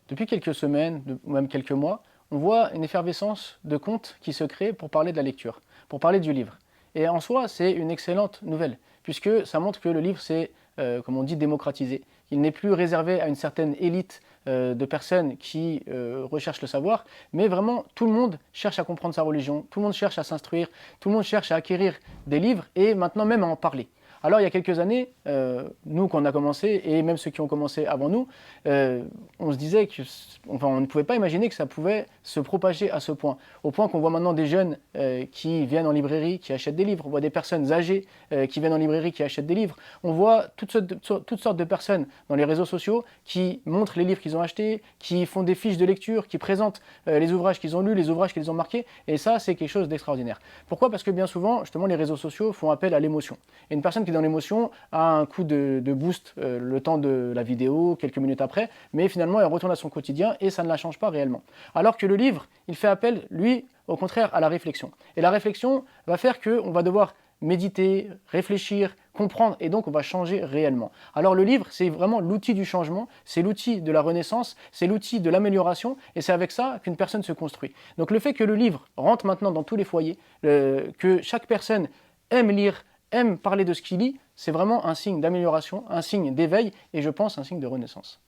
Depuis quelques semaines, ou même quelques mois, on voit une effervescence de comptes qui se créent pour parler de la lecture, pour parler du livre. Et en soi, c'est une excellente nouvelle, puisque ça montre que le livre s'est, comme on dit, démocratisé. Il n'est plus réservé à une certaine élite de personnes qui recherchent le savoir, mais vraiment tout le monde cherche à comprendre sa religion, tout le monde cherche à s'instruire, tout le monde cherche à acquérir des livres et maintenant même à en parler. Alors il y a quelques années, nous quand on a commencé, et même ceux qui ont commencé avant nous, on se disait que, enfin, on ne pouvait pas imaginer que ça pouvait se propager à ce point. Au point qu'on voit maintenant des jeunes qui viennent en librairie, qui achètent des livres. On voit des personnes âgées qui viennent en librairie, qui achètent des livres. On voit toutes sortes de personnes dans les réseaux sociaux qui montrent les livres qu'ils ont achetés, qui font des fiches de lecture, qui présentent les ouvrages qu'ils ont lus, les ouvrages qu'ils ont marqués. Et ça, c'est quelque chose d'extraordinaire. Pourquoi? Parce que bien souvent, justement, les réseaux sociaux font appel à l'émotion. Et une personne qui est dans l'émotion a un coup de boost le temps de la vidéo, quelques minutes après, mais finalement elle retourne à son quotidien et ça ne la change pas réellement. Alors que le livre, il fait appel, lui, au contraire, à la réflexion. Et la réflexion va faire qu'on va devoir méditer, réfléchir, comprendre, et donc on va changer réellement. Alors le livre, c'est vraiment l'outil du changement, c'est l'outil de la renaissance, c'est l'outil de l'amélioration, et c'est avec ça qu'une personne se construit. Donc le fait que le livre rentre maintenant dans tous les foyers, que chaque personne aime lire, aime parler de ce qu'il lit, c'est vraiment un signe d'amélioration, un signe d'éveil et je pense un signe de renaissance.